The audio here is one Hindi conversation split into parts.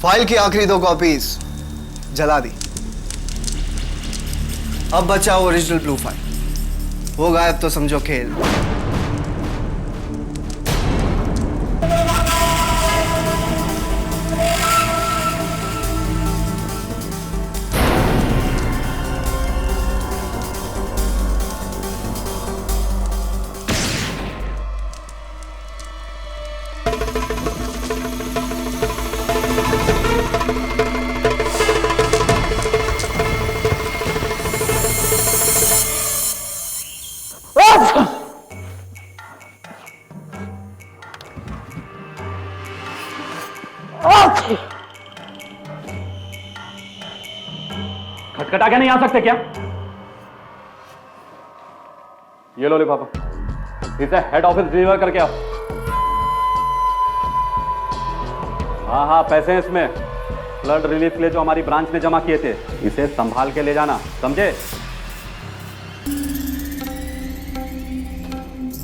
फाइल की आखिरी 2 कॉपीज जला दी। अब बचा ओरिजिनल ब्लू फाइल, वो गायब तो समझो खेल। खटखटा के नहीं आ सकते क्या? ये लो लिफाफा, इसे हेड ऑफिस डिलीवर करके आओ। हाँ हाँ, पैसे हैं इसमें, फ्लड रिलीफ के लिए जो हमारी ब्रांच ने जमा किए थे। इसे संभाल के ले जाना, समझे?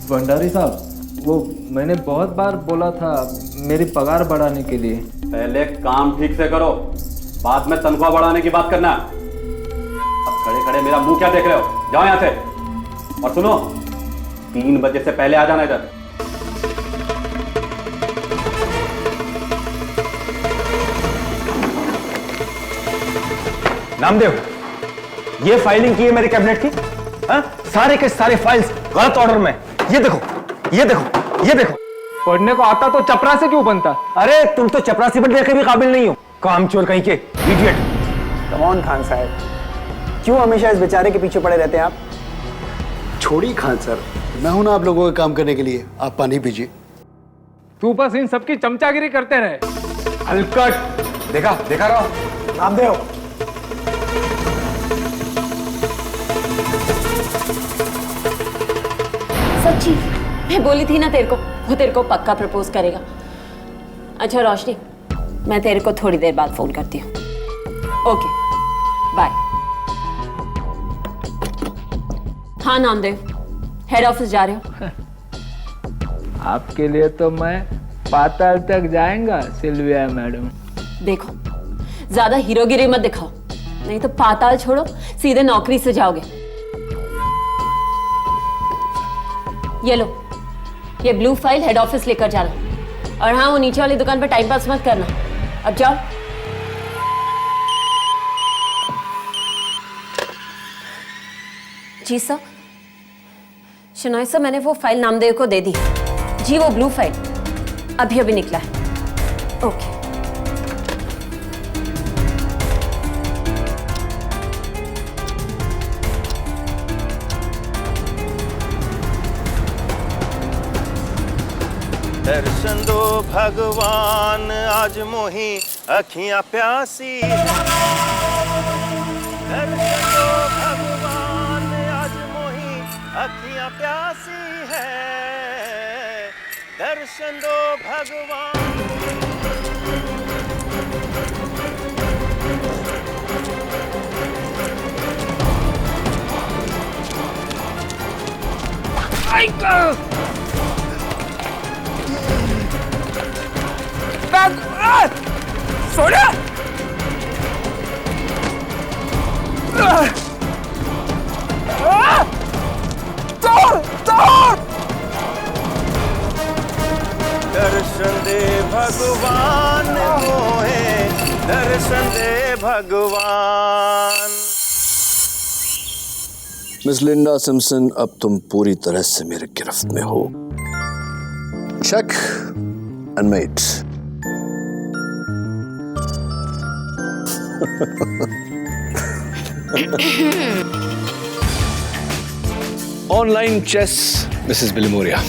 भंडारी साहब, वो मैंने बहुत बार बोला था मेरी पगार बढ़ाने के लिए। पहले काम ठीक से करो, बाद में तनख्वाह बढ़ाने की बात करना। अब खड़े खड़े मेरा मुंह क्या देख रहे हो? जाओ यहां से। और सुनो, 3 बजे से पहले आ जाना इधर। नामदेव, ये फाइलिंग की है मेरे कैबिनेट की? हाँ? सारे के सारे फाइल्स गलत ऑर्डर में। ये देखो, ये देखो, ये देखो। पढ़ने को आता तो चपरासी क्यों बनता? अरे तुम तो चपरासी बनने के भी काबिल नहीं हो, कामचोर कहीं के, इडियट। कम ऑन खान साहब, क्यों हमेशा इस बेचारे के पीछे पड़े रहते हैं आप? छोड़िए खान सर, मैं हूं ना आप लोगों के काम करने के लिए। आप पानी पीजिए। तू बस इन सबकी चमचागिरी करते रहे। हलकट, देखा देखा रहो। नामदेव, सच्ची मैं बोली थी ना तेरे को, वो तेरे को पक्का प्रपोज करेगा। अच्छा रोशनी, मैं तेरे को थोड़ी देर बाद फोन करती हूँ। Okay bye. हाँ नामदेव, हेड ऑफिस जा रहे हो? आपके लिए तो मैं पाताल तक जाएगा सिल्विया मैडम। देखो, ज्यादा हीरोगिरी मत दिखाओ, नहीं तो पाताल छोड़ो सीधे नौकरी से जाओगे। ये लो, ये ब्लू फाइल हेड ऑफिस लेकर जाना। और हाँ, वो नीचे वाली दुकान पर टाइम पास मत करना। अब जाओ। जी सर। शनॉय सर, मैंने वो फाइल नामदेव को दे दी जी। वो ब्लू फाइल अभी अभी निकला है। ओके। दर्शन दो भगवान, आज मोही अखियां प्यासी है। दर्शन दो भगवान, आज मोही अखियां प्यासी है। दर्शन दो भगवान। सोनिया! दर्शन दे भगवान मोहे, दर्शन दे भगवान। मिस लिंडा सिम्पसन, अब तुम पूरी तरह से मेरे गिरफ्त में हो। Check and mate. Online chess Mrs Bilimoria,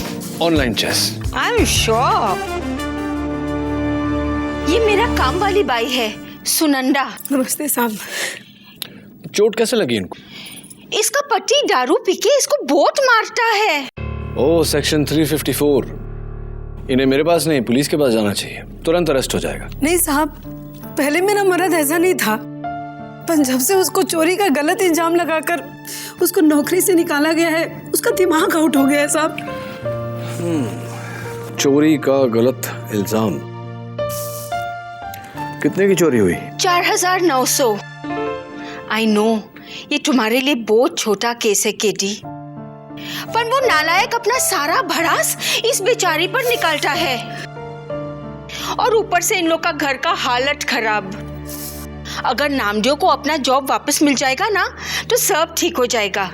online chess. I am sure. ये मेरा काम वाली बाई है, सुनंदा। नमस्ते साहब। चोट कैसे लगी इनको? इसका पति दारू पी के इसको बहुत मारता है। ओह, सेक्शन 354। इन्हें मेरे पास नहीं, पुलिस के पास जाना चाहिए, तुरंत अरेस्ट हो जाएगा। नहीं साहब, पहले मेरा मर्द ऐसा नहीं था। पर जब से उसको चोरी का गलत इल्जाम लगाकर उसको नौकरी से निकाला गया है, उसका दिमाग आउट हो गया है साहब। चोरी का गलत इल्जाम। कितने की चोरी हुई? 4,900। आई नो ये तुम्हारे लिए बहुत छोटा केस है केडी, पर वो नालायक अपना सारा भड़ास इस बेचारी पर निकालता है, और ऊपर से इन लोग का घर का हालत खराब। अगर नामदेव को अपना जॉब वापस मिल जाएगा ना तो सब ठीक हो जाएगा।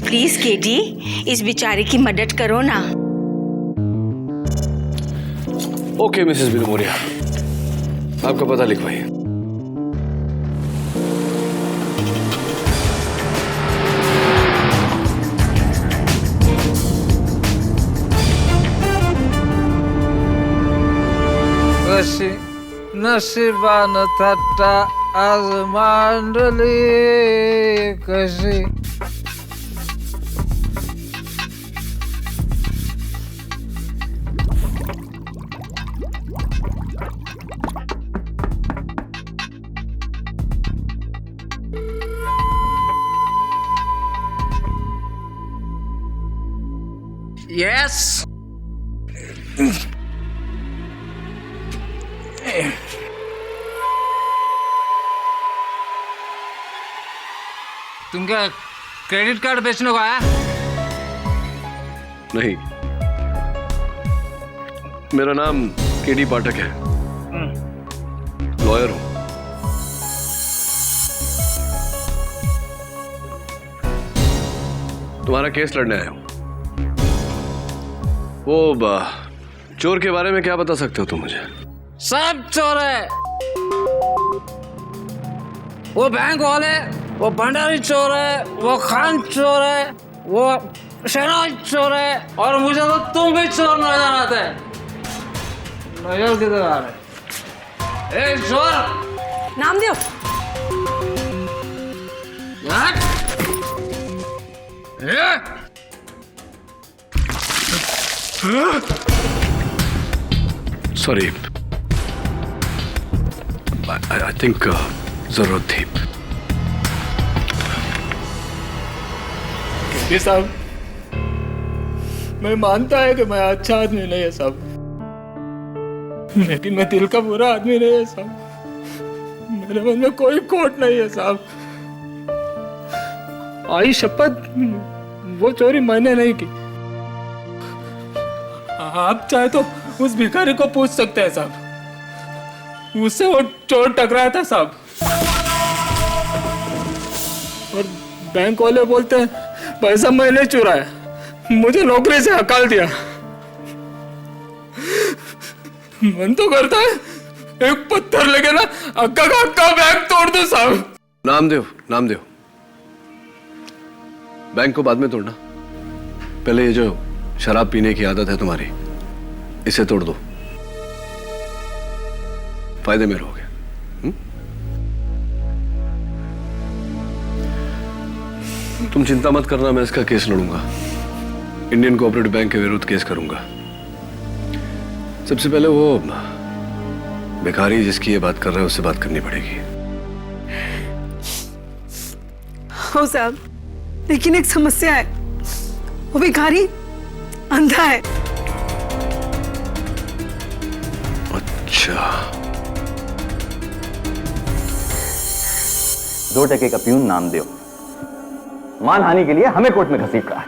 प्लीज केडी, इस बेचारे की मदद करो ना। ओके मिसेस बिलमोरिया, आपका पता लिखवाइए। कशी नशिबानं थट्टा आज मांडली कशी। यस तुम क्या क्रेडिट कार्ड बेचने को आया? नहीं, मेरा नाम केडी पाठक है, लॉयर हूं। तुम्हारा केस लड़ने आया हूं। वो चोर के बारे में क्या बता सकते हो तुम मुझे? सब चोर है। वो बैंक वाले, वो भंडारी चोर है, वो खान चोर है, वो शहनाज चोर है, और मुझे तो तुम भी चोर नजर आते। नजर किधर आ रहे? ए चोर! नामदेव, सॉरी, आई थिंक जरूरत थी। ये साहब, मैं मानता है कि मैं अच्छा आदमी नहीं है साहब, लेकिन मैं दिल का बुरा आदमी नहीं है साहब। मेरे मन में कोई खोट नहीं है साहब। आई शपथ, वो चोरी मैंने नहीं की। आप चाहे तो उस भिखारी को पूछ सकते हैं साहब, उससे वो चोर टकराया था साहब। और बैंक वाले बोलते हैं पैसा मैंने चुराया, मुझे नौकरी से हकाल दिया। मन तो करता है एक पत्थर लेके ना अक्का का अक्का बैंक तोड़ दो साहब। नामदेव, बैंक को बाद में तोड़ना, पहले ये जो शराब पीने की आदत है तुम्हारी, इसे तोड़ दो, फायदे में रहोगे। तुम चिंता मत करना, मैं इसका केस लड़ूंगा, इंडियन कोऑपरेटिव बैंक के विरुद्ध केस करूंगा। सबसे पहले वो भिखारी जिसकी ये बात कर रहे हैं उससे बात करनी पड़ेगी। हो साहब, लेकिन एक समस्या है, वो भिखारी अंधा है। अच्छा, 2 टके का प्यून नामदेव मानहानि के लिए हमें कोर्ट में घसीट रहा है,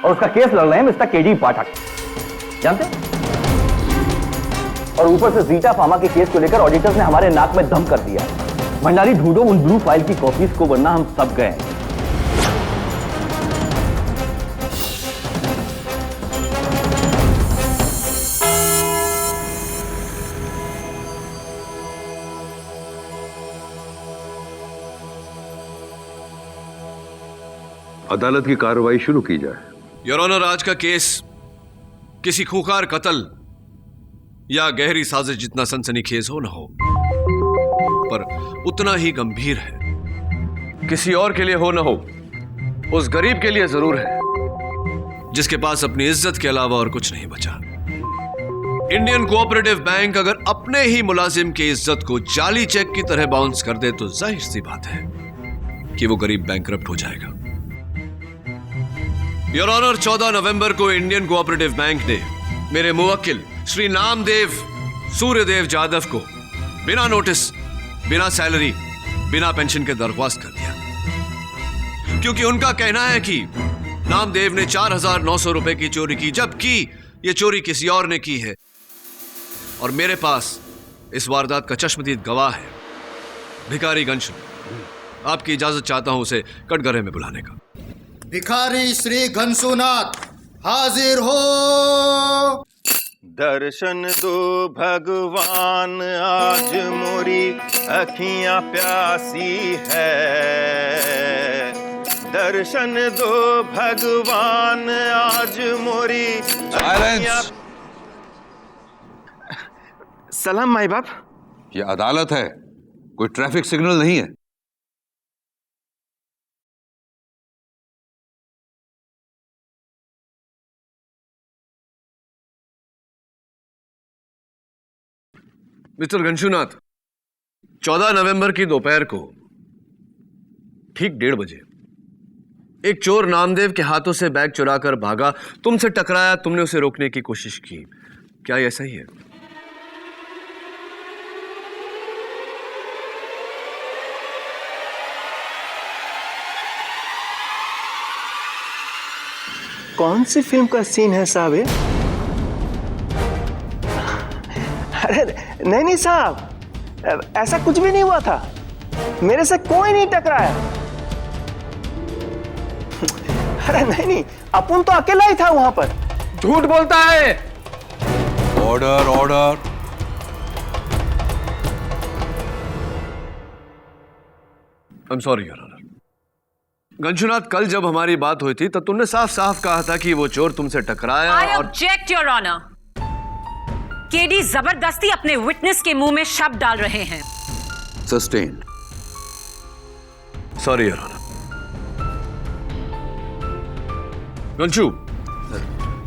और उसका केस लड़ रहे हैं मिस्टर केडी पाठक, जानते हैं? और ऊपर से जीटा फार्मा के केस को लेकर ऑडिटर्स ने हमारे नाक में दम कर दिया। भंडारी, ढूंढो उन ब्लू फाइल की कॉपीज को, वरना हम सब गए। अदालत की कार्रवाई शुरू की जाए। योर ऑनर, आज का केस किसी खूंखार कत्ल या गहरी साजिश जितना सनसनीखेज हो न हो, पर उतना ही गंभीर है। किसी और के लिए हो न हो, उस गरीब के लिए जरूर है जिसके पास अपनी इज्जत के अलावा और कुछ नहीं बचा। इंडियन कोऑपरेटिव बैंक अगर अपने ही मुलाजिम की इज्जत को जाली चेक की तरह बाउंस कर दे तो जाहिर सी बात है कि वो गरीब बैंकरप्ट हो जाएगा। योर ऑनर, 14 नवंबर को इंडियन कोऑपरेटिव बैंक ने मेरे मुवक्किल श्री नामदेव सूर्यदेव जाधव को बिना नोटिस, बिना सैलरी, बिना पेंशन के दरख्वास्त कर दिया, क्योंकि उनका कहना है कि नामदेव ने 4,900 रुपए की चोरी की, जबकि यह चोरी किसी और ने की है। और मेरे पास इस वारदात का चश्मदीद गवाह है, भिखारी गंशु। आपकी इजाजत चाहता हूं उसे कटघरे में बुलाने का। भिखारी श्री घनसुनाथ हाजिर हो। दर्शन दो भगवान, आज मोरी अखियां प्यासी है। दर्शन दो भगवान, आज मोरी अखियां। सलाम माई बाप। ये अदालत है, कोई ट्रैफिक सिग्नल नहीं है। मिस्टर गंशुनाथ, 14 नवंबर की दोपहर को ठीक 1:30 बजे एक चोर नामदेव के हाथों से बैग चुराकर भागा, तुमसे टकराया, तुमने उसे रोकने की कोशिश की, क्या यह सही है? कौन सी फिल्म का सीन है साहब ये? अरे नहीं साहब, ऐसा कुछ भी नहीं हुआ था, मेरे से कोई नहीं टकराया। अरे नहीं, अपुन तो अकेला ही था वहां पर। झूठ बोलता है। Order order. I am sorry your honour. Ganshunath, कल जब हमारी बात हुई थी तब तुमने साफ साफ कहा था कि वो चोर तुमसे टकराया। I object, Your Honor. KD जबरदस्ती अपने विटनेस के मुंह में शब्द डाल रहे हैं। Sustained. Sorry your honour. Ganshu,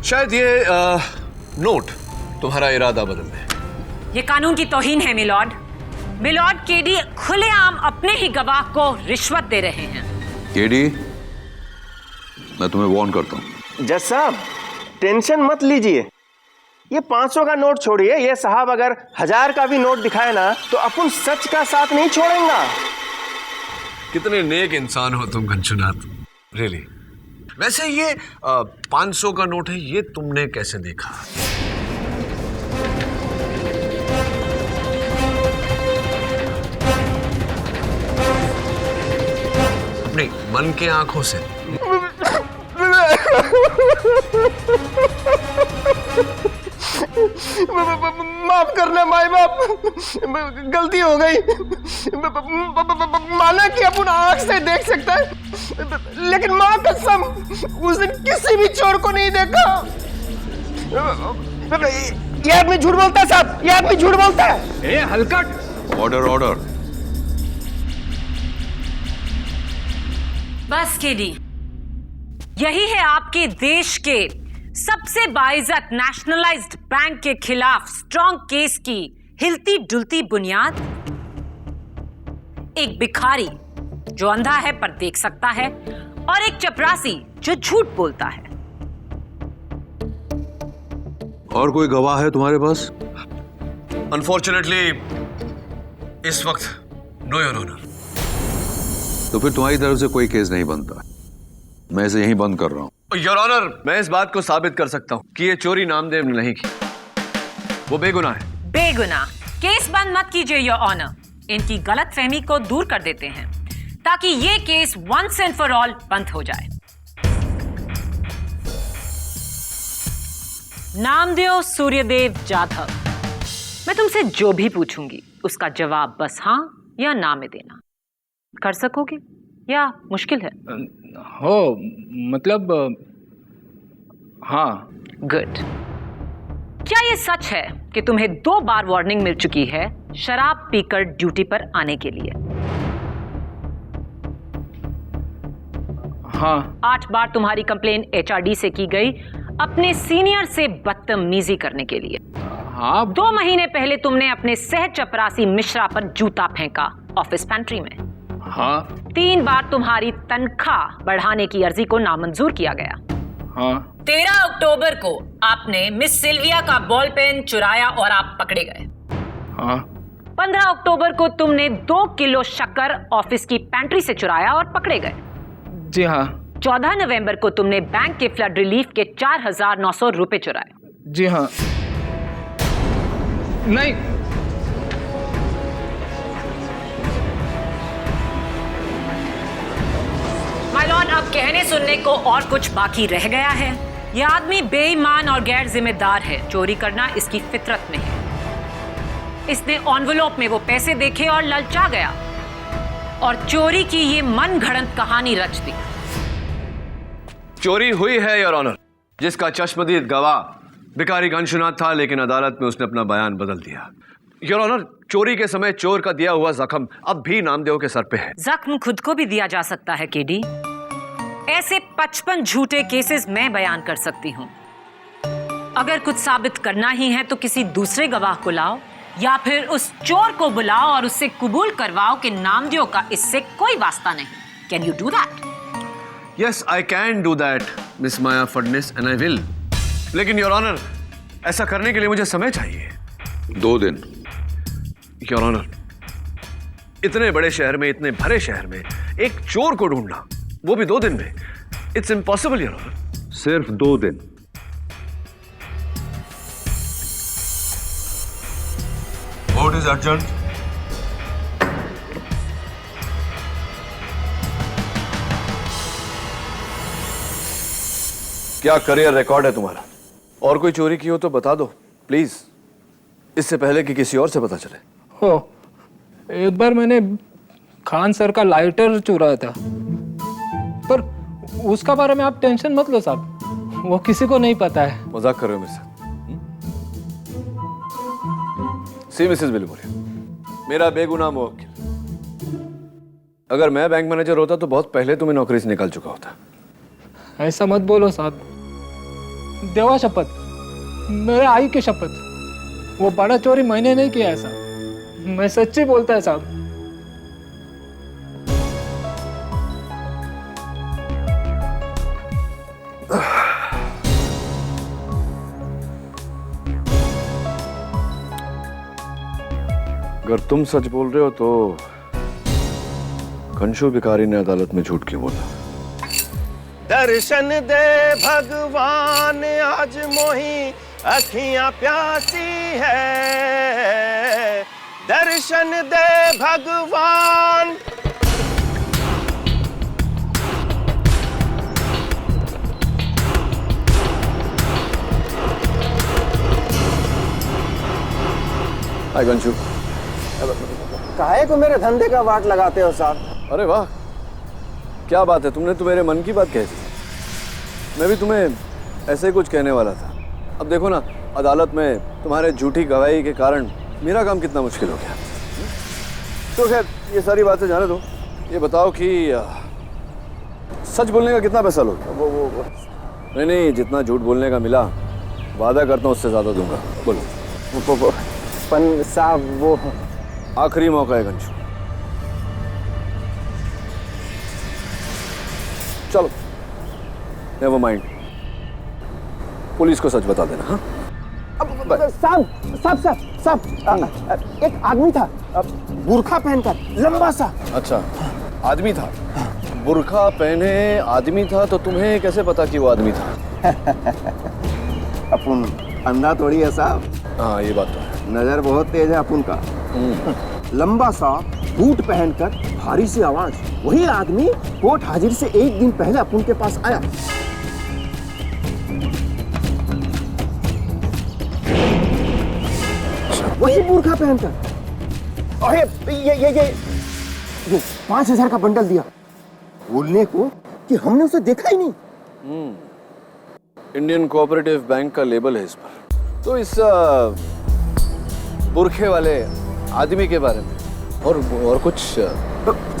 शायद ये नोट तुम्हारा इरादा बदल दे। ये कानून की तौहीन है मिलॉर्ड। मिलॉर्ड, केडी खुलेआम अपने ही गवाह को रिश्वत दे रहे हैं। केडी, मैं तुम्हें वार्न करता हूं। जज साहब, टेंशन मत लीजिए, ये 500 का नोट छोड़िए, ये साहब अगर 1000 का भी नोट दिखाए ना तो अपन सच का साथ नहीं छोड़ेंगे। कितने नेक इंसान हो तुम गंशुनाथ, रियली। वैसे ये 500 का नोट है, ये तुमने कैसे देखा? अपनी मन के आंखों से। माफ करना माई बाप, गलती हो गई। माना कि अपन आंख से देख सकता है, लेकिन मां कसम उस दिन किसी भी चोर को नहीं देखा। ये आदमी झूठ बोलता है साहब, ये आदमी झूठ बोलता है। ए हलकट। Order order. बस केडी, यही है आपके देश के सबसे बाइज्जत नेशनलाइज्ड बैंक के खिलाफ स्ट्रॉन्ग केस की हिलती डुलती बुनियाद। एक भिखारी जो अंधा है पर देख सकता है, और एक चपरासी जो झूठ बोलता है। और कोई गवाह है तुम्हारे पास? अनफॉर्चुनेटली इस वक्त नो योर ऑनर। तो फिर तुम्हारी तरफ से कोई केस नहीं बनता, मैं इसे यहीं बंद कर रहा हूं। योर ऑनर, मैं इस बात को साबित कर सकता हूं कि ये चोरी नामदेव ने नहीं की, वो बेगुनाह है। बेगुनाह? केस बंद मत कीजिए योर ऑनर, इनकी गलतफहमी को दूर कर देते हैं ताकि ये case once and for all बंद हो जाए। नामदेव सूर्यदेव जाधव, मैं तुमसे जो भी पूछूंगी उसका जवाब बस हाँ या ना में देना। कर सकोगे या मुश्किल है? हो मतलब हाँ। गुड। क्या ये सच है कि तुम्हें 2 बार वार्निंग मिल चुकी है शराब पीकर ड्यूटी पर आने के लिए? हाँ। 8 बार तुम्हारी कंप्लेन HRD से की गई अपने सीनियर से बदतमीजी करने के लिए? हाँ 2 महीने पहले तुमने अपने सह चपरासी मिश्रा पर जूता फेंका ऑफिस पेंट्री में। हाँ 3 बार तुम्हारी तनख्वाह बढ़ाने की अर्जी को नामंजूर किया गया। हाँ 13 अक्टूबर को आपने मिस सिल्विया का बॉल पेन चुराया और आप पकड़े गए। हाँ 15 अक्टूबर को तुमने 2 किलो शक्कर ऑफिस की पेंट्री से चुराया और पकड़े गए। जी हाँ 14 नवंबर को तुमने बैंक के फ्लड रिलीफ के 4,900 रुपए चुराए। जी हाँ नहीं माय लॉर्ड, अब कहने सुनने को और कुछ बाकी रह गया है। यह आदमी बेईमान और गैर जिम्मेदार है। चोरी करना इसकी फितरत में है। इसने एनवेलप में वो पैसे देखे और ललचा गया और चोरी की ये मन घड़ंत कहानी रच दी। चोरी हुई है योर ऑनर, जिसका चश्मदीद गवाह भिखारी घनश्याम था, लेकिन अदालत में उसने अपना बयान बदल दिया। योर ऑनर, चोरी के समय चोर का दिया हुआ जख्म अब भी नामदेव के सर पे है। जख्म खुद को भी दिया जा सकता है केडी। ऐसे 55 झूठे केसेस मैं बयान कर सकती हूँ। अगर कुछ साबित करना ही है तो किसी दूसरे गवाह को लाओ या फिर उस चोर को बुलाओ और उससे कबूल करवाओ कि नामदेव का इससे कोई वास्ता नहीं। Can you do that? Yes I can do that miss Maya Phadnis and I will. लेकिन योर ऑनर, ऐसा करने के लिए मुझे समय चाहिए। 2 दिन। योर ऑनर, इतने बड़े शहर में, इतने भरे शहर में एक चोर को ढूंढना, वो भी 2 दिन में, इट्स इम्पॉसिबल योर ऑनर। सिर्फ 2 दिन। What is urgent? क्या करियर रिकॉर्ड है तुम्हारा? और कोई चोरी की हो तो बता दो प्लीज, इससे पहले कि किसी और से पता चले। हो एक बार मैंने खान सर का लाइटर चुराया था, पर उसका बारे में आप टेंशन मत लो साहब, वो किसी को नहीं पता है। मजाक कर रहे हो मेरे साथ? सी मिसेस बिलमोरी, मेरा बेगुनाह मुवक्किल, अगर मैं बैंक मैनेजर होता तो बहुत पहले तुम्हें नौकरी से निकाल चुका होता। ऐसा मत बोलो साहब, देवा शपथ, मेरे आई की शपथ, वो बड़ा चोरी मैंने नहीं किया ऐसा, मैं सच्ची बोलता है साहब। अगर तुम सच बोल रहे हो तो घनश्याम भिखारी ने अदालत में झूठ क्यों बोला? दर्शन दे भगवान आज मोही अखियां प्यासी है, दर्शन दे भगवान। हाय घनश्याम। काहे को मेरे धंधे का वाट लगाते हो साहब? अरे वाह, क्या बात है, तुमने तो मेरे मन की बात कह दी। मैं भी तुम्हें ऐसे ही कुछ कहने वाला था। अब देखो ना, अदालत में तुम्हारे झूठी गवाही के कारण मेरा काम कितना मुश्किल हो गया। तो खैर ये सारी बातें जाने दो, ये बताओ कि सच बोलने का कितना पैसा लोगे? वो नहीं, जितना झूठ बोलने का मिला वादा करता हूँ उससे ज्यादा दूंगा। बोलो। पन साहब वो आखिरी मौका है घनश्याम, चलो नेवर माइंड, पुलिस को सच बता देना। हाँ साहब, एक आदमी था बुर्खा पहनकर, लंबा सा। अच्छा, आदमी था, बुर्खा पहने आदमी था, तो तुम्हें कैसे पता कि वो आदमी था? अपन अंधा थोड़ी है साहब। हाँ ये बात तो है, नजर बहुत तेज है अपन का। लंबा सा, बूट पहनकर, भारी सी आवाज, वही आदमी कोर्ट हाजिर से 1 दिन पहले अपन के पास आया। वही बुर्खा पहनकर, और ये 5,000 का बंडल दिया, बोलने को कि हमने उसे देखा ही नहीं। इंडियन कोऑपरेटिव बैंक का लेबल है इस पर। तो इस बुरखे वाले आदमी के बारे में और कुछ?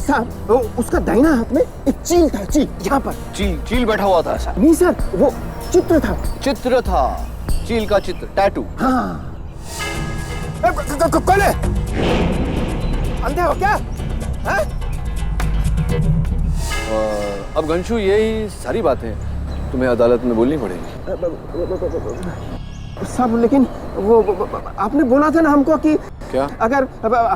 साहब उसका दाहिना हाथ में एक चील था, चील यहाँ पर। चील बैठा हुआ था ऐसा? नहीं सर, वो चित्र था। चित्र था, चील का चित्र, टैटू। हाँ, कौन है? अंधे हो क्या? हैं? अब गंशु यही सारी बातें तुम्हें अदालत में बोलनी पड़ेगी। साहब लेकिन वो आपने बोला था ना हमको कि क्या? अगर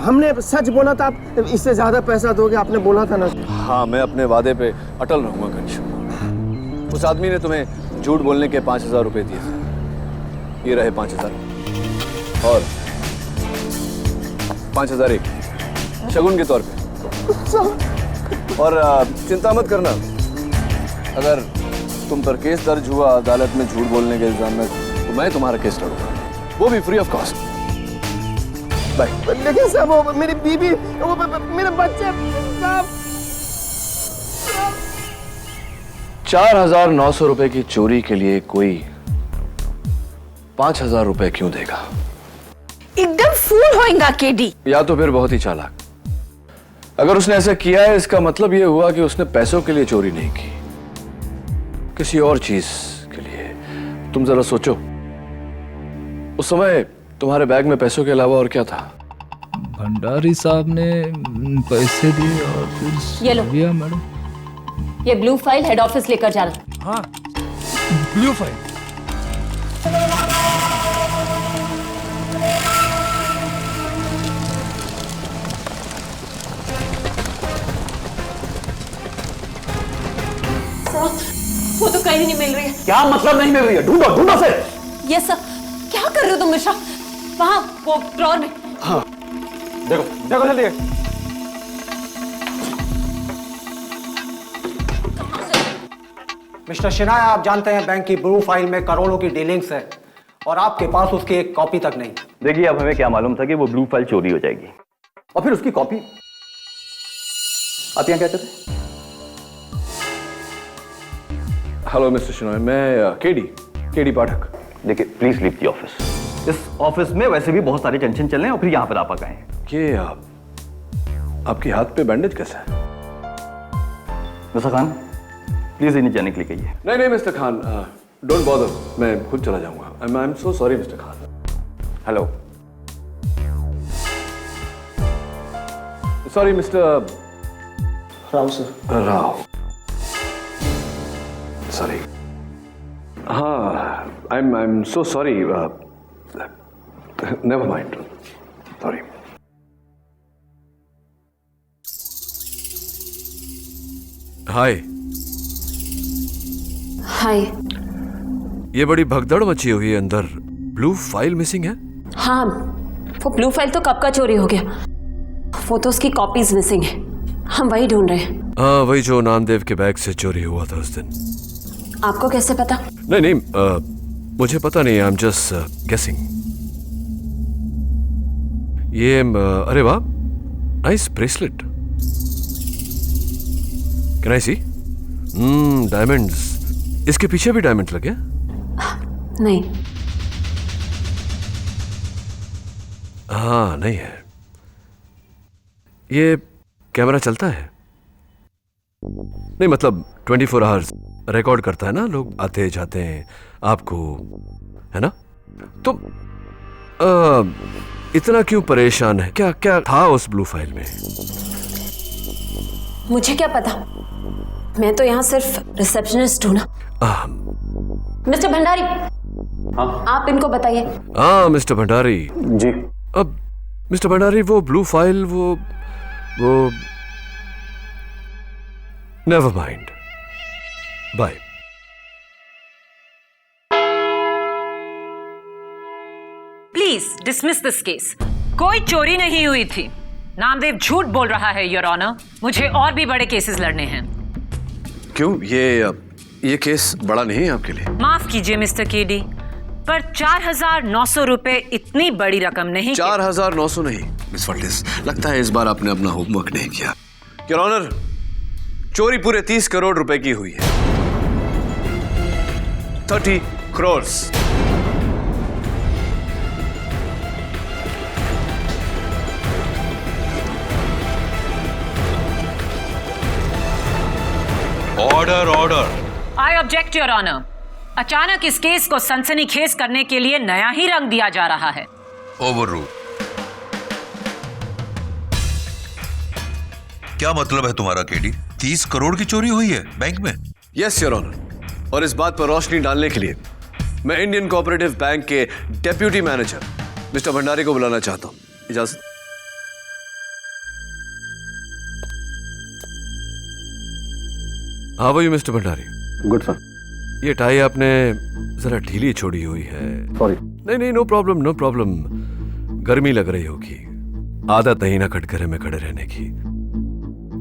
हमने सच बोला तो आप इससे ज्यादा पैसा दोगे, आपने बोला था ना। हाँ, मैं अपने वादे पे अटल रहूंगा गंशु। उस आदमी ने तुम्हें झूठ बोलने के 5,000 रुपए दिए थे। ये रहे 5,000 और 5,000 एक शगुन के तौर पे। और चिंता मत करना, अगर तुम पर केस दर्ज हुआ अदालत में झूठ बोलने के इल्जाम में, तो मैं तुम्हारा केस लड़ूंगा, वो भी फ्री ऑफ कॉस्ट। बाय। लेकिन साहब वो मेरी बीबी, वो मेरे बच्चे। 4,900 रुपए की चोरी के लिए कोई 5,000 रुपए क्यों देगा? एकदम फूल होएगा केडी। या तो फिर बहुत ही चालाक। अगर उसने ऐसा किया है, इसका मतलब यह हुआ कि उसने पैसों के लिए चोरी नहीं की, किसी और चीज के लिए। तुम जरा सोचो, उस समय तुम्हारे बैग में पैसों के अलावा और क्या था? भंडारी साहब ने पैसे दिए और फिर ये लो। दिया मैडम। ये ब्लू फाइल हेड ऑफिस लेकर जाना। हाँ, ब्लू फाइल। वो तो कहीं नहीं मिल रही है। क्या मतलब नहीं मिल रही है? ढूंढो ढूंढो से। ये सब क्या कर रहे हो तुम मिश्रा? वहां वो ड्रॉर में। हाँ, देखो देखो जल्दी। मिस्टर शिनाय, आप जानते हैं बैंक की ब्लू फाइल में करोड़ों की डीलिंग्स है और आपके पास उसकी एक कॉपी तक नहीं। देखिए, अब हमें क्या मालूम था कि वो ब्लू फाइल चोरी हो जाएगी, और फिर उसकी कॉपी। आप यहाँ क्या करते? हेलो मिस्टर शिनॉय, मैं केडी पाठक। देखिए, प्लीज लीव द ऑफिस। इस ऑफिस में वैसे भी बहुत सारे टेंशन चल रहे हैं, और फिर यहाँ पर आप आ गए हैं। ये आपके हाथ पे बैंडेज कैसा है? मिस्टर खान, प्लीज इन्हें जाने के लिए कहिए। नहीं मिस्टर खान, डोंट बॉदर, मैं खुद चला जाऊंगा। I am so sorry mister Khan. Hello, sorry mister Rao sir. Rao, sorry. हाँ, I am so sorry. Never mind, sorry. Hi. Hi. ये बड़ी भगदड़ मची हुई है अंदर। ब्लू फाइल मिसिंग है? हाँ, वो ब्लू फाइल तो कब का चोरी हो गया, वो तो उसकी कॉपीज मिसिंग है। हम वही ढूंढ रहे हैं। हाँ, वही जो नामदेव के बैग से चोरी हुआ था उस दिन। आपको कैसे पता? नहीं, मुझे पता नहीं, आई एम जस्ट गेसिंग। ये अरे वाह, nice bracelet. Can I see? Diamonds. इसके पीछे भी डायमंड लगे? नहीं। हाँ, नहीं है। ये कैमरा चलता है? नहीं, मतलब 24 आवर्स रिकॉर्ड करता है ना, लोग आते जाते हैं आपको, है ना? तो इतना क्यों परेशान है? क्या क्या था उस ब्लू फाइल में? मुझे क्या पता, मैं तो यहाँ सिर्फ रिसेप्शनिस्ट हूँ ना। मिस्टर भंडारी। हाँ? आप इनको बताइए। हाँ मिस्टर भंडारी जी। अब मिस्टर भंडारी, वो ब्लू फाइल, वो never mind, bye. Please dismiss this case. कोई चोरी नहीं हुई थी। नामदेव झूठ बोल रहा है योर ऑनर। मुझे और भी बड़े केसेस लड़ने हैं। क्यों? ये केस बड़ा नहीं है आपके लिए? माफ कीजिए मिस्टर केडी, पर 4,900 रुपए इतनी बड़ी रकम नहीं। 4,900 नहीं मिस वर्टिस, लगता है इस बार आपने अपना होमवर्क नहीं किया। योर ऑनर, चोरी पूरे 30 करोड़ रुपए की हुई है। 30 crore. Order order. I object your honour. अचानक इस केस को सनसनीखेज करने के लिए नया ही रंग दिया जा रहा है। Over rule. क्या मतलब है तुम्हारा केडी? 30 करोड़ की चोरी हुई है बैंक में? यस योर ऑनर, और इस बात पर रोशनी डालने के लिए मैं इंडियन कोऑपरेटिव बैंक के डेप्यूटी मैनेजर मिस्टर भंडारी को बुलाना चाहता हूं। इजाजत। हाँ भाई मिस्टर भंडारी। Good sir. ये टाई आपने जरा ढीली छोड़ी हुई है। सॉरी। नहीं नहीं, नो प्रॉब्लम नो प्रॉब्लम। गर्मी लग रही होगी, आदत नहीं ना कटघरे में खड़े रहने की।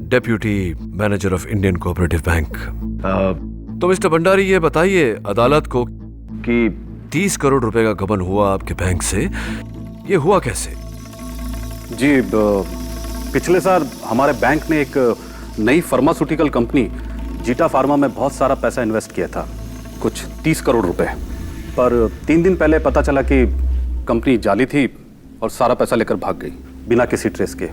Deputy manager of Indian cooperative bank. तो मिस्टर भंडारी ये बताइए अदालत को कि 30 करोड़ रुपए का गबन हुआ आपके बैंक से, ये हुआ कैसे? जी, पिछले साल हमारे बैंक ने एक नई फार्मास्यूटिकल कंपनी जीटा फार्मा में बहुत सारा पैसा इन्वेस्ट किया था, कुछ 30 करोड़ रुपए। पर 3 दिन पहले पता चला कि कंपनी जाली थी और सारा पैसा लेकर भाग गई बिना किसी ट्रेस के।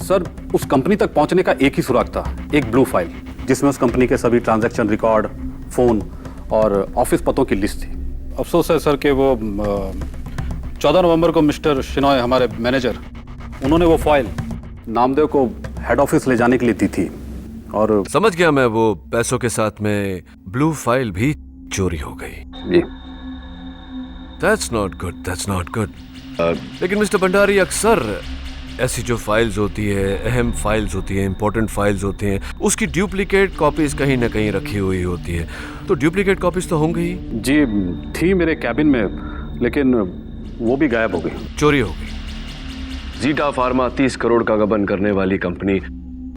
सर, उस कंपनी तक पहुंचने का एक ही सुराग था, एक ब्लू फाइल जिसमें उस कंपनी के सभी ट्रांजैक्शन रिकॉर्ड, फोन और ऑफिस पतों की लिस्ट थी। अफसोस है सर कि वो 14 नवंबर को मिस्टर शिनॉय, हमारे मैनेजर, उन्होंने वो फाइल नामदेव को हेड ऑफिस ले जाने के लिए दी थी और समझ गया मैं, वो पैसों के साथ में ब्लू फाइल भी चोरी हो गई। जी। That's not good, that's not good. लेकिन मिस्टर भंडारी, अक्सर ऐसी जो फाइल्स होती है, अहम फाइल्स होती हैं, इंपॉर्टेंट फाइल्स होती हैं, उसकी डुप्लीकेट कॉपीज कहीं ना कहीं रखी हुई होती है, तो डुप्लीकेट कॉपीज तो होंगी ही। जी, थी मेरे कैबिन में, लेकिन वो भी गायब हो गई, चोरी हो गई। जीटा फार्मा 30 करोड़ का गबन करने वाली कंपनी,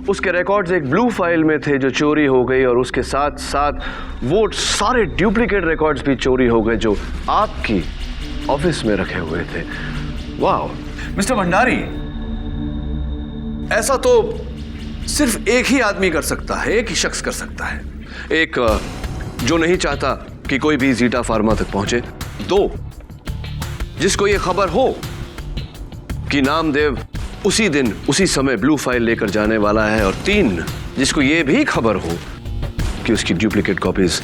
उसके रिकॉर्ड्स एक ब्लू फाइल में थे जो चोरी हो गई, और उसके साथ साथ वो सारे डुप्लीकेट रिकॉर्ड्स भी चोरी हो गए जो आपकी ऑफिस में रखे हुए थे। वाह मिस्टर भंडारी, ऐसा तो सिर्फ एक ही आदमी कर सकता है, एक ही शख्स कर सकता है। एक, जो नहीं चाहता कि कोई भी जीटा फार्मा तक पहुंचे। 2, जिसको ये खबर हो कि नामदेव उसी दिन उसी समय ब्लू फाइल लेकर जाने वाला है। और 3, जिसको ये भी खबर हो कि उसकी डुप्लीकेट कॉपीज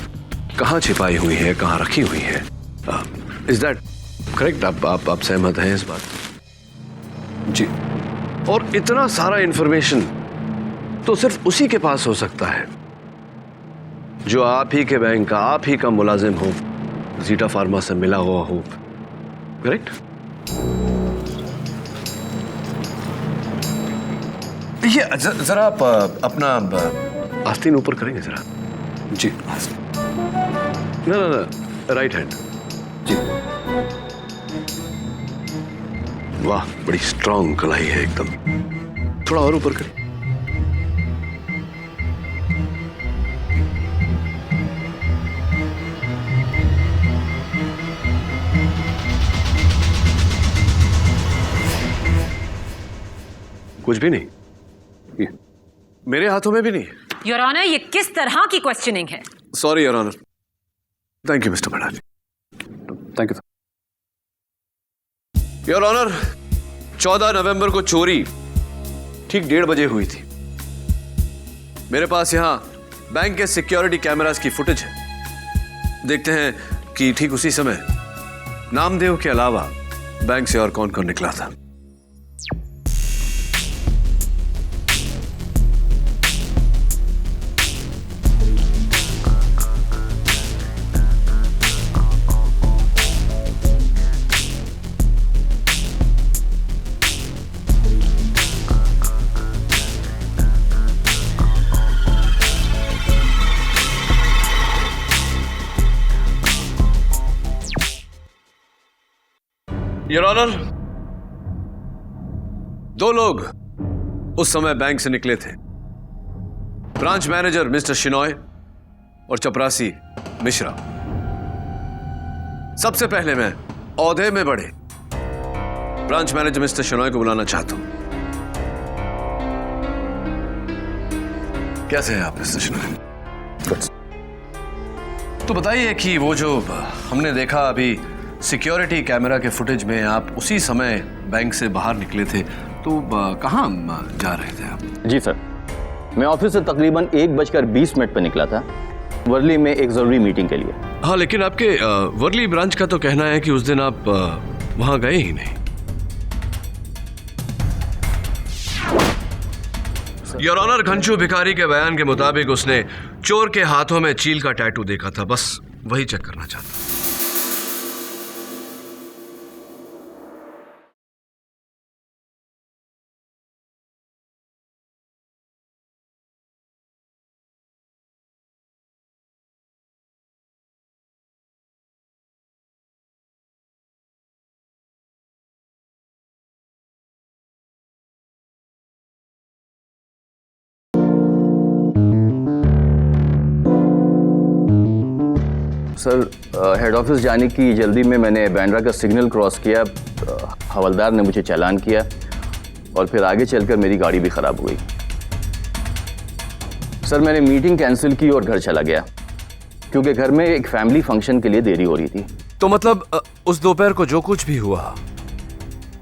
कहां छिपाई हुई है, कहां रखी हुई है। Is that correct? आप सहमत हैं इस बात? जी। और इतना सारा इंफॉर्मेशन तो सिर्फ उसी के पास हो सकता है जो आप ही के बैंक का, आप ही का मुलाजिम हो, जीटा फार्मा से मिला हुआ हो। करेक्ट? ये जरा आप अपना आस्तीन ऊपर करेंगे जरा? जी। ना, राइट हैंड। जी। वाह, बड़ी स्ट्रांग कलाई है एकदम। थोड़ा और ऊपर करें। कुछ भी नहीं, मेरे हाथों में भी नहीं। योर ऑनर, ये किस तरह की क्वेश्चनिंग है? Sorry your honour. Thank you mister Bhandari. Thank you. Your honour, 14 नवंबर को चोरी ठीक 1:30 बजे हुई थी। मेरे पास यहां बैंक के सिक्योरिटी कैमरास की फुटेज है। देखते हैं कि ठीक उसी समय नामदेव के अलावा बैंक से और कौन कौन निकला था। योर ऑनर, 2 लोग उस समय बैंक से निकले थे। ब्रांच मैनेजर मिस्टर शिनॉय और चपरासी मिश्रा। सबसे पहले मैं औहदे में बढ़े ब्रांच मैनेजर मिस्टर शिनॉय को बुलाना चाहता हूं। कैसे हैं आप मिस्टर शिनॉय? तो बताइए कि वो जो हमने देखा अभी सिक्योरिटी कैमरा के फुटेज में, आप उसी समय बैंक से बाहर निकले थे, तो कहाँ जा रहे थे आप? जी सर, मैं ऑफिस से तकरीबन 1:20 पर निकला था, वर्ली में एक जरूरी मीटिंग के लिए। हाँ, लेकिन आपके वर्ली ब्रांच का तो कहना है कि उस दिन आप वहां गए ही नहीं। योर ऑनर, घनश्यू भिखारी के बयान के मुताबिक उसने चोर के हाथों में चील का टैटू देखा था, बस वही चेक करना चाहता। सर, हेड ऑफिस जाने की जल्दी में मैंने बांद्रा का सिग्नल क्रॉस किया, हवलदार ने मुझे चालान किया और फिर आगे चलकर मेरी गाड़ी भी खराब हो गई। सर, मैंने मीटिंग कैंसिल की और घर चला गया क्योंकि घर में एक फैमिली फंक्शन के लिए देरी हो रही थी। तो मतलब उस दोपहर को जो कुछ भी हुआ,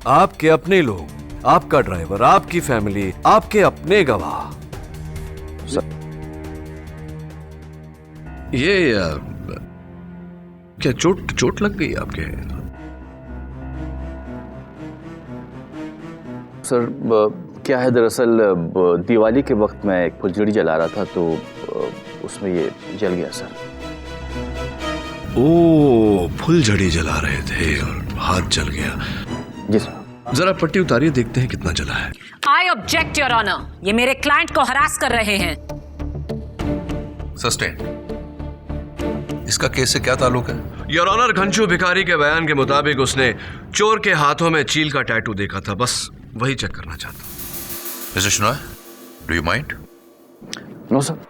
आपके अपने लोग, आपका ड्राइवर, आपकी फैमिली, आपके अपने गवाह, सर ये क्या चोट लग गई आपके? सर, क्या है दरअसल दिवाली के वक्त मैं एक फुलझड़ी जला रहा था तो उसमें ये जल गया सर। ओ, फुलझड़ी जला रहे थे और हाथ जल गया। जी सर। जरा पट्टी उतारिए, देखते हैं कितना जला है। आई ऑब्जेक्ट योर ऑनर, ये मेरे क्लाइंट को हरास कर रहे हैं। सस्टेन। इसका केस से क्या ताल्लुक है? योर ऑनर, घनश्यू भिखारी के बयान के मुताबिक उसने चोर के हाथों में चील का टैटू देखा था, बस वही चेक करना चाहता। Mister Shenoy, do you mind? No sir.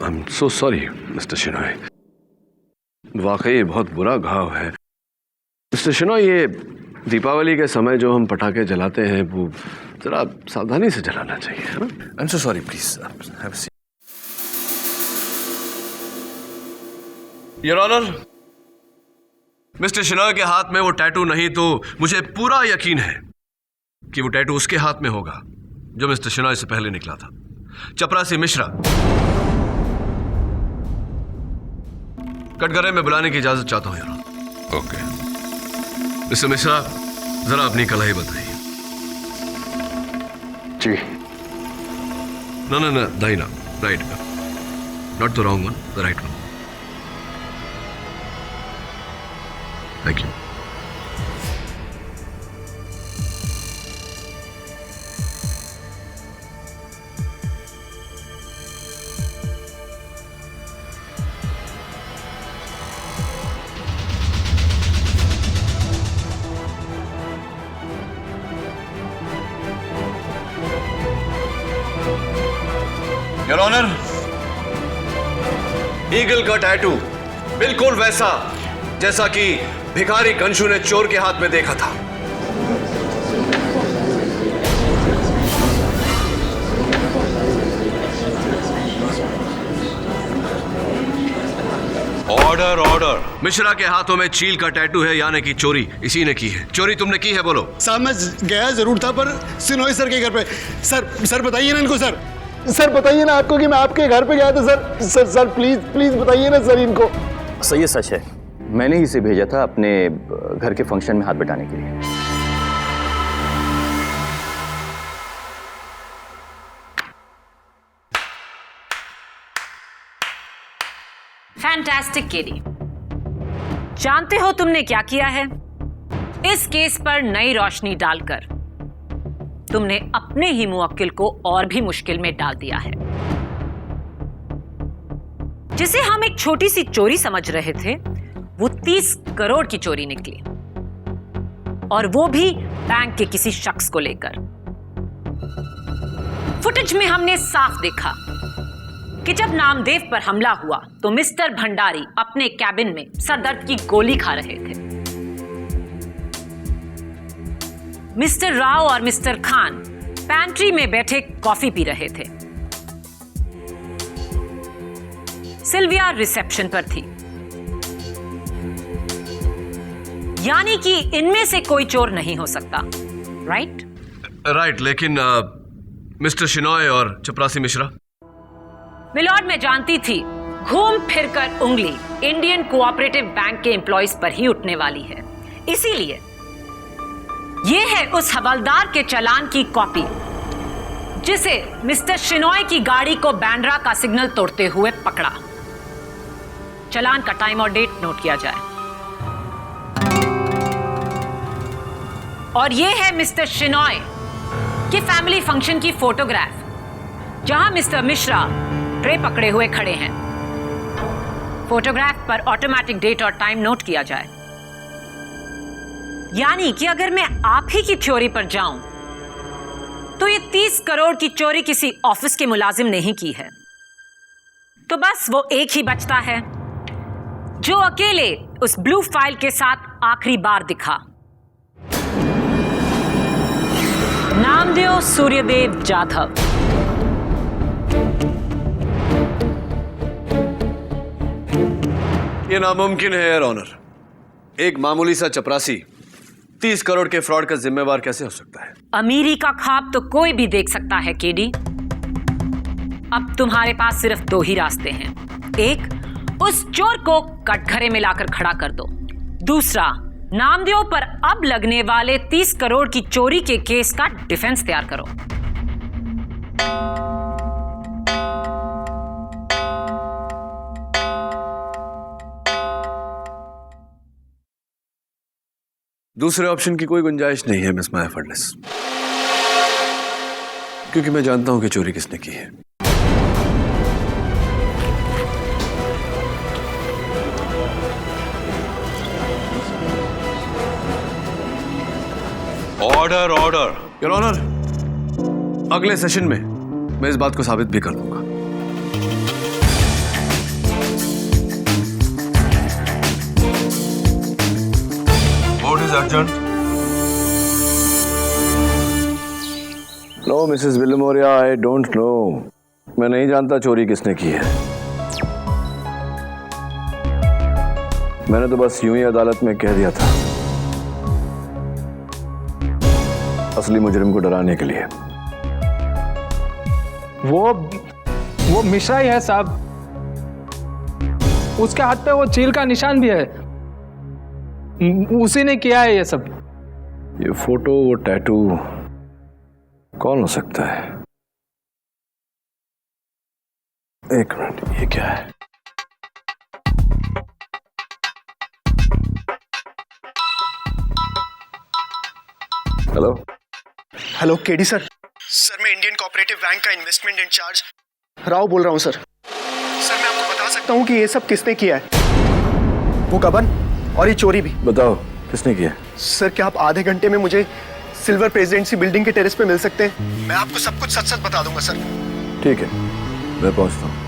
I'm so sorry, Mr. Shenoy. वाकई बहुत बुरा घाव है। मिस्टर शेनॉय, ये दीपावली के समय जो हम पटाखे जलाते हैं वो जरा सावधानी से जलाना चाहिए, है ना? I'm so sorry, please. Have a seat. Your honour, mister Shenoy के हाथ में वो टैटू नहीं तो मुझे पूरा यकीन है कि वो टैटू उसके हाथ में होगा जो मिस्टर शेनॉय से पहले निकला था, चपरासी मिश्रा। कटघरे में बुलाने की इजाजत चाहता हूं यार। ओके। मिस्टर मिश्रा, जरा अपनी कलाई बताइए। जी। No, दाहिना, right, not the wrong one, the right one. Thank you. Your honour, eagle का टैटू बिल्कुल वैसा जैसा कि भिखारी घनश्यू ने चोर के हाथ में देखा था। Order, order. मिश्रा के हाथों में चील का टैटू है, यानी कि चोरी इसी ने की है। चोरी तुमने की है, बोलो। साहब, मैं गया जरूर था पर सिनोई सर के घर पे। सर बताइए ना इनको। सर बताइए ना आपको कि मैं आपके घर पे गया था। सर प्लीज बताइए ना सर इनको। सही है, सच है। मैंने ही इसे भेजा था अपने घर के फंक्शन में हाथ बटाने के लिए। Fantastic KD. जानते हो तुमने क्या किया है? इस केस पर नई रोशनी डालकर तुमने अपने ही मुवक्किल को और भी मुश्किल में डाल दिया है। जिसे हम एक छोटी सी चोरी समझ रहे थे, वो 30 करोड़ की चोरी निकली, और वो भी बैंक के किसी शख्स को लेकर। फुटेज में हमने साफ देखा कि जब नामदेव पर हमला हुआ तो मिस्टर भंडारी अपने कैबिन में सरदर्द की गोली खा रहे थे। मिस्टर राव और मिस्टर खान पैंट्री में बैठे कॉफी पी रहे थे। सिल्विया रिसेप्शन पर थी। यानी कि इनमें से कोई चोर नहीं हो सकता, राइट? राइट, लेकिन मिस्टर शिनॉय और चपरासी मिश्रा? मिलॉर्ड, मैं जानती थी घूम फिरकर उंगली इंडियन कोऑपरेटिव बैंक के एम्प्लॉइज पर ही उठने वाली है। इसीलिए यह है उस हवलदार के चालान की कॉपी जिसे मिस्टर शिनॉय की गाड़ी को बैंड्रा का सिग्नल तोड़ते हुए पकड़ा। चालान का टाइम और डेट नोट किया जाए। और यह है मिस्टर शिनॉय के फैमिली फंक्शन की फोटोग्राफ जहां मिस्टर मिश्रा ट्रे पकड़े हुए खड़े हैं। फोटोग्राफ पर ऑटोमेटिक डेट और टाइम नोट किया जाए। यानी कि अगर मैं आप ही की थ्योरी पर जाऊं तो ये 30 करोड़ की चोरी किसी ऑफिस के मुलाजिम ने ही की है। तो बस वो एक ही बचता है जो अकेले उस ब्लू फाइल के साथ आखिरी बार दिखा। नामदेव सूर्यदेव जाधव। यह नामुमकिन है योर ऑनर। एक मामूली सा चपरासी 30 करोड़ के फ्रॉड का जिम्मेवार कैसे हो सकता है? अमीरी का ख्वाब तो कोई भी देख सकता है केडी। अब तुम्हारे पास सिर्फ 2 ही रास्ते हैं। एक, उस चोर को कटघरे में लाकर खड़ा कर दो। दूसरा, नामदेव पर अब लगने वाले 30 करोड़ की चोरी के केस का डिफेंस तैयार करो। दूसरे ऑप्शन की कोई गुंजाइश नहीं है मिस माया फडनेस, क्योंकि मैं जानता हूं कि चोरी किसने की है। Order order. योर ऑनर, अगले सेशन में मैं इस बात को साबित भी कर दूंगा। What is urgent? No Mrs Vilimoria, I don't know. मैं नहीं जानता चोरी किसने की है। मैंने तो बस यूं ही अदालत में कह दिया था, असली मुजरिम को डराने के लिए। वो मिश्रा ही है साहब। उसके हाथ पे वो चील का निशान भी है। उसी ने किया है ये सब। ये फोटो, वो टैटू कौन हो सकता है? एक मिनट, ये क्या है? Hello hello KD sir. Sir मैं इंडियन कोऑपरेटिव बैंक का इन्वेस्टमेंट इंचार्ज राव बोल रहा हूँ सर। सर मैं आपको बता सकता हूँ कि ये सब किसने किया है, वो गबन और ये चोरी भी। बताओ किसने किया? सर क्या आप आधे घंटे में मुझे सिल्वर प्रेसिडेंसी बिल्डिंग के टेरेस पे मिल सकते हैं? मैं आपको सब कुछ सच सच बता दूंगा सर। ठीक है, मैं पहुंचता हूँ।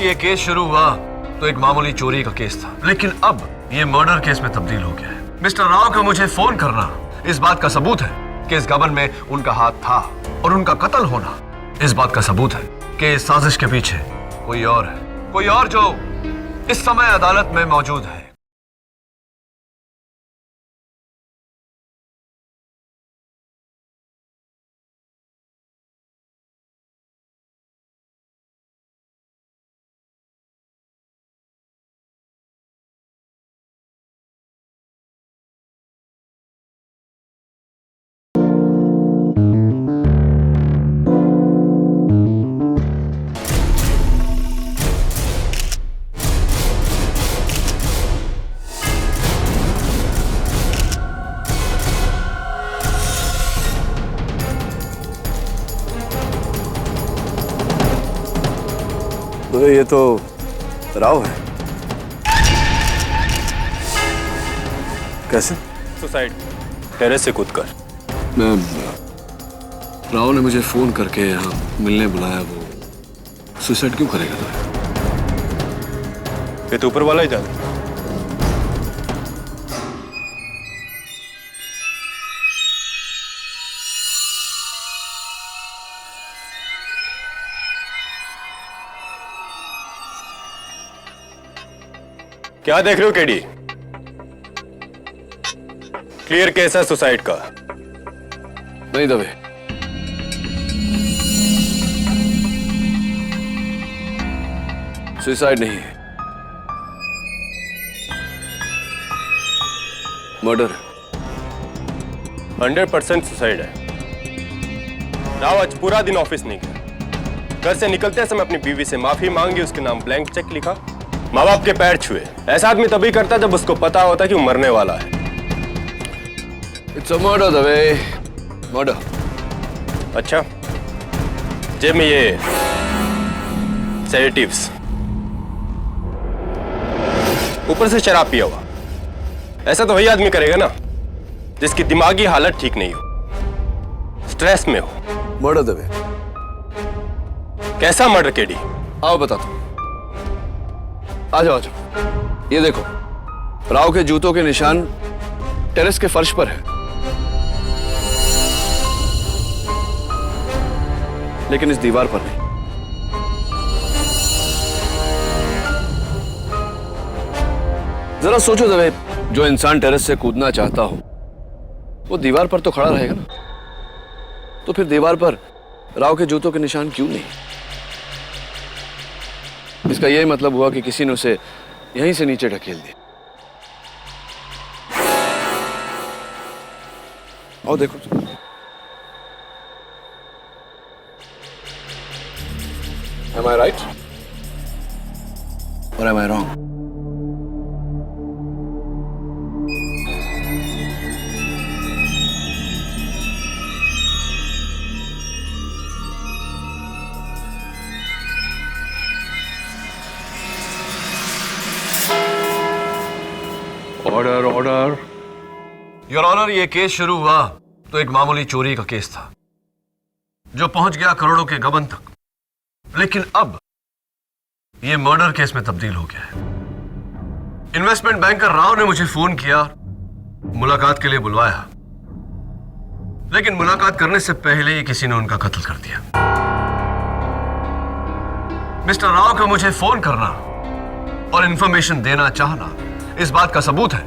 ये केस शुरू हुआ तो एक मामूली चोरी का केस था, लेकिन अब ये मर्डर केस में तब्दील हो गया है। मिस्टर राव का मुझे फोन करना इस बात का सबूत है कि इस गबन में उनका हाथ था, और उनका कत्ल होना इस बात का सबूत है कि इस साजिश के पीछे कोई और है, कोई और जो इस समय अदालत में मौजूद है। तो ये तो राव है। कैसे? सुसाइड, टेरेस से कूदकर। मैं राव ने मुझे फोन करके यहाँ मिलने बुलाया, वो सुसाइड क्यों करेगा? ये तो ऊपर वाला ही जाने। क्या देख रहे हो केडी? क्लियर केस है सुसाइड का। नहीं दबे, सुसाइड नहीं है, मर्डर है। 100% सुसाइड है। राव आज पूरा दिन ऑफिस नहीं गया। घर से निकलते समय अपनी बीवी से माफी मांगी, उसके नाम ब्लैंक चेक लिखा, माँ बाप के पैर छुए। ऐसा आदमी तभी करता जब उसको पता होता कि वो मरने वाला है। इट्स अ मर्डर दबे, मर्डर। अच्छा, जेब में ये सेडेटिव्स, ऊपर से शराब पिया हुआ। ऐसा तो वही आदमी करेगा ना जिसकी दिमागी हालत ठीक नहीं हो, स्ट्रेस में हो। मर्डर दबे। कैसा मर्डर केडी? आओ बताता हूं। आ जाओ, आ जाओ। ये देखो, राव के जूतों के निशान टेरेस के फर्श पर है, लेकिन इस दीवार पर नहीं। जरा सोचो दबे, जो इंसान टेरेस से कूदना चाहता हो वो दीवार पर तो खड़ा रहेगा ना, तो फिर दीवार पर राव के जूतों के निशान क्यों नहीं? इसका यही मतलब हुआ कि किसी ने उसे यहीं से नीचे ढकेल दिया। आओ देखो। Am I right? Or am I wrong? Order, order. Your honour, ये केस शुरू हुआ तो एक मामूली चोरी का केस था जो पहुंच गया करोड़ों के गबन तक, लेकिन अब यह मर्डर केस में तब्दील हो गया है। इन्वेस्टमेंट बैंकर राव ने मुझे फोन किया, मुलाकात के लिए बुलवाया, लेकिन मुलाकात करने से पहले ही किसी ने उनका कत्ल कर दिया। मिस्टर राव का मुझे फोन करना और इंफॉर्मेशन देना चाहना इस बात का सबूत है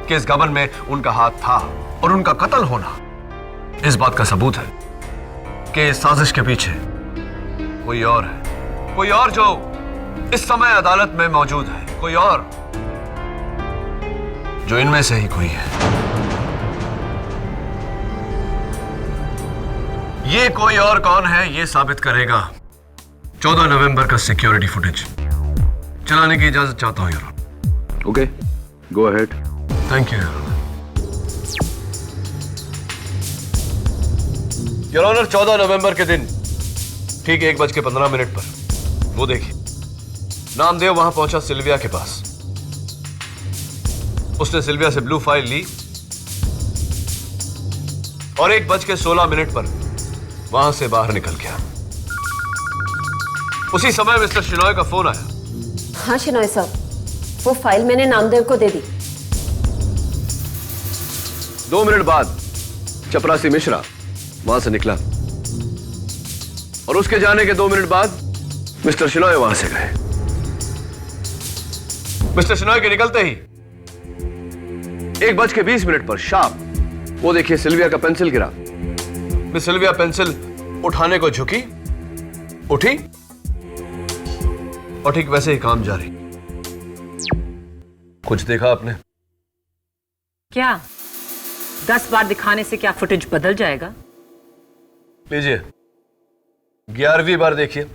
कि इस गबन में उनका हाथ था, और उनका कत्ल होना इस बात का सबूत है कि इस साजिश के पीछे कोई और है, कोई और जो इस समय अदालत में मौजूद है, कोई और जो इनमें से ही कोई है। ये कोई और कौन है ये साबित करेगा 14 नवंबर का सिक्योरिटी फुटेज। चलाने की इजाजत चाहता हूं यार। Okay, go ahead. Thank you your honour. 14 नवंबर के दिन ठीक 1:15 पर वो देखिए, नामदेव वहां पहुंचा सिल्विया के पास। उसने सिल्विया से ब्लू फाइल ली और 1:16 पर वहां से बाहर निकल गया। उसी समय मिस्टर शिनॉय का फोन आया। हाँ शिनॉय साहब, वो फाइल मैंने नामदेव को दे दी। 2 मिनट बाद चपरासी मिश्रा वहां से निकला और उसके जाने के 2 मिनट बाद मिस्टर शिनॉय वहां से गए। मिस्टर शिनॉय के निकलते ही 1:20 पर शार्प वो देखिए सिल्विया का पेंसिल गिरा। मिस सिल्विया पेंसिल उठाने को झुकी, उठी और ठीक वैसे ही काम जारी। कुछ देखा आपने? क्या 10 बार दिखाने से क्या फुटेज बदल जाएगा? लीजिए 11वीं बार देखिए,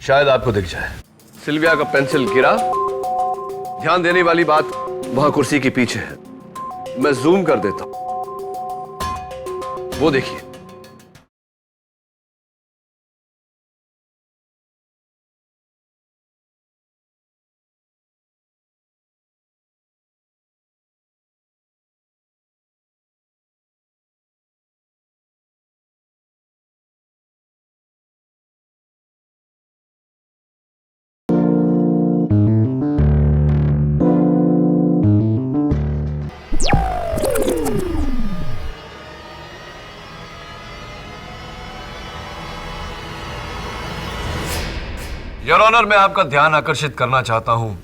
शायद आपको दिख जाए। सिल्विया का पेंसिल गिरा। ध्यान देने वाली बात वहां कुर्सी के पीछे है। मैं जूम कर देता हूं, वो देखिए। योर ऑनर, मैं आपका ध्यान आकर्षित करना चाहता हूं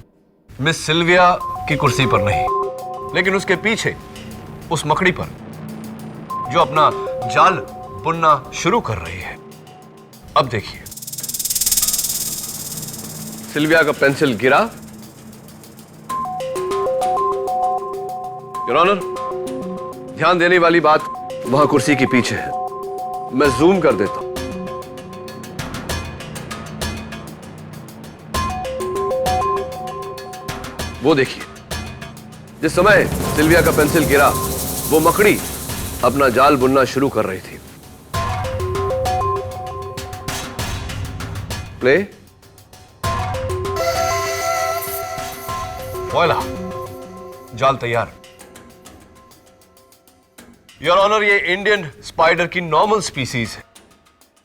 मिस सिल्विया की कुर्सी पर नहीं, लेकिन उसके पीछे उस मकड़ी पर जो अपना जाल बुनना शुरू कर रही है। अब देखिए, सिल्विया का पेंसिल गिरा। योर ऑनर, ध्यान देने वाली बात वहां कुर्सी के पीछे है। मैं जूम कर देता हूं। वो देखिए, जिस समय सिल्विया का पेंसिल गिरा, वो मकड़ी अपना जाल बुनना शुरू कर रही थी। प्ले। वॉइला, जाल तैयार। योर ऑनर, ये इंडियन स्पाइडर की नॉर्मल स्पीसीज है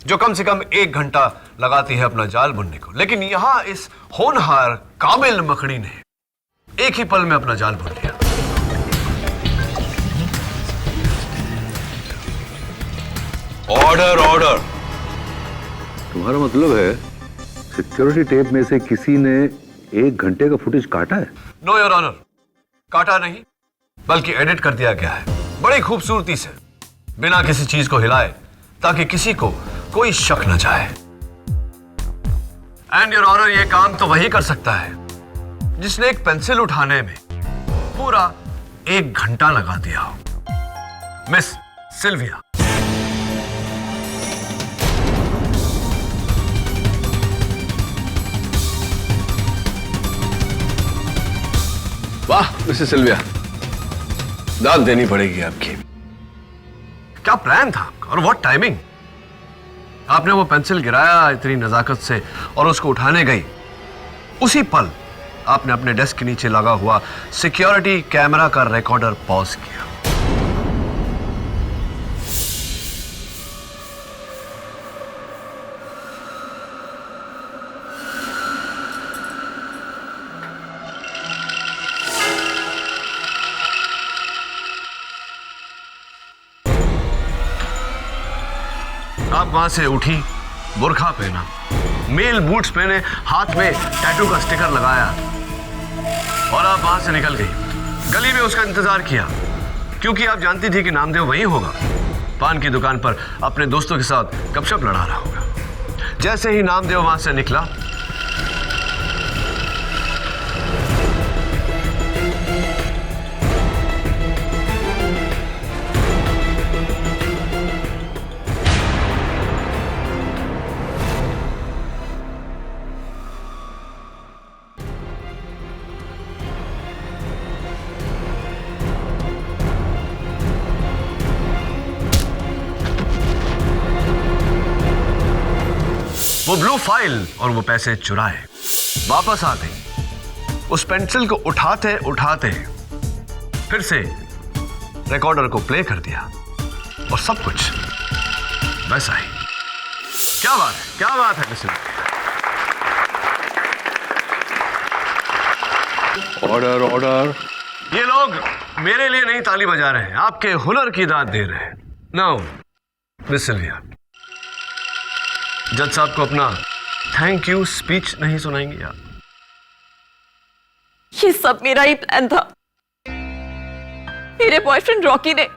जो कम से कम 1 घंटा लगाती है अपना जाल बुनने को, लेकिन यहां इस होनहार काबिल मकड़ी ने एक ही पल में अपना जाल बुन लिया। Order order. तुम्हारा मतलब है सिक्योरिटी टेप में से किसी ने 1 घंटे का फुटेज काटा है? नो योर ऑनर, काटा नहीं, बल्कि एडिट कर दिया गया है बड़ी खूबसूरती से, बिना किसी चीज को हिलाए, ताकि किसी को कोई शक न जाए। एंड योर ऑनर, ये काम तो वही कर सकता है जिसने एक पेंसिल उठाने में पूरा 1 घंटा लगा दिया हो। Miss Sylvia. वाह मिसेस सिल्विया, दाद देनी पड़ेगी आपकी। क्या प्लान था आपका, और व्हाट टाइमिंग। आपने वो पेंसिल गिराया इतनी नजाकत से और उसको उठाने गई, उसी पल आपने अपने डेस्क के नीचे लगा हुआ सिक्योरिटी कैमरा का रिकॉर्डर पॉज किया। आप वहां से उठी, बुर्खा पहना, मेल बूट्स पहने, हाथ में टैटू का स्टिकर लगाया और आप वहां से निकल गई। गली में उसका इंतजार किया, क्योंकि आप जानती थी कि नामदेव वहीं होगा, पान की दुकान पर अपने दोस्तों के साथ गपशप लड़ा रहा होगा। जैसे ही नामदेव वहां से निकला, वो ब्लू फाइल और वो पैसे चुराए वापस आ गई। उस पेंसिल को उठाते उठाते फिर से रिकॉर्डर को प्ले कर दिया और सब कुछ वैसा ही। क्या बात है, क्या बात है मिसेस। Order order. ये लोग मेरे लिए नहीं ताली बजा रहे हैं, आपके हुनर की दाद दे रहे हैं। नाउ मिस सिल्विया, जज साहब को अपना थैंक यू स्पीच नहीं सुनाएंगे आप? ये सब मेरा ही प्लान था। मेरे बॉयफ्रेंड रॉकी ने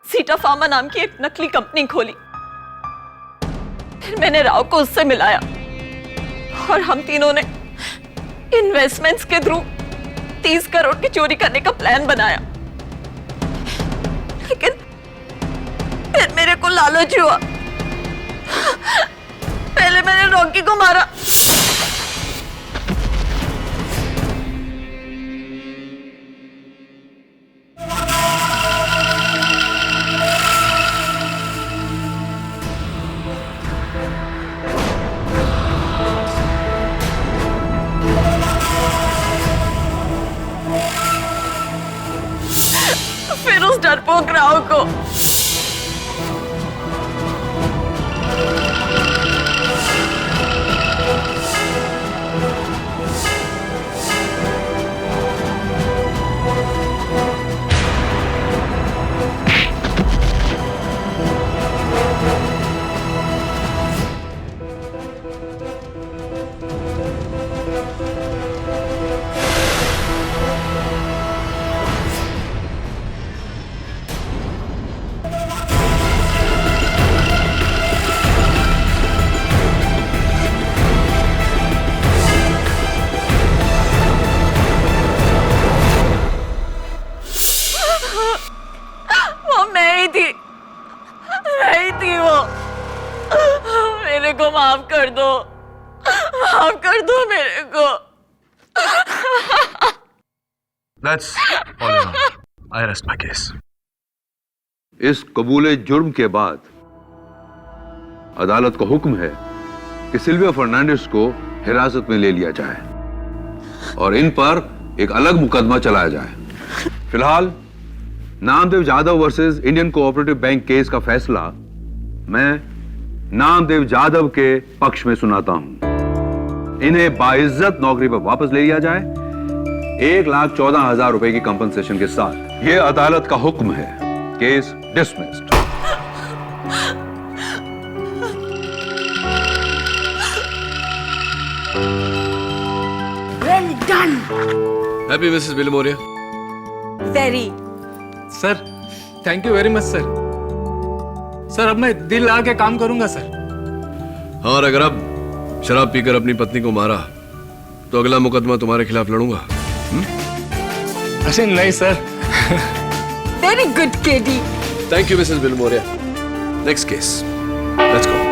सीटा फार्मा नाम की एक नकली कंपनी खोली, फिर मैंने राव को उससे मिलाया और हम तीनों ने इन्वेस्टमेंट्स के थ्रू 30 करोड़ की चोरी करने का प्लान बनाया। लेकिन फिर मेरे को लालच हुआ, पहले मैंने रॉकी को मारा, फिर उस डरपोक राव को मेरे को माफ कर दो, माफ कर दो मेरे को। That's all in all. I rest my case. इस कबूले जुर्म के बाद अदालत का हुक्म है कि सिल्विया फर्नांडिस को हिरासत में ले लिया जाए और इन पर एक अलग मुकदमा चलाया जाए। फिलहाल Namdev Jadhav versus Indian cooperative bank case का फैसला मैं नामदेव जाधव के पक्ष में सुनाता हूं। इन्हें बाइज्जत नौकरी पर वापस ले लिया जाए 1,14,000 रुपए की कंपनसेशन के साथ। यह अदालत का हुक्म है। Case dismissed. Well done. Happy Mrs Bilimoria. Very. Sir thank you very much sir. Sir अब मैं दिल लगा के काम करूंगा सर। हाँ, और अगर अब शराब पीकर अपनी पत्नी को मारा तो अगला मुकदमा तुम्हारे खिलाफ लड़ूंगा। अरे नहीं sir. Very good KD. Thank you Mrs Bilimoria. Next case, let's go.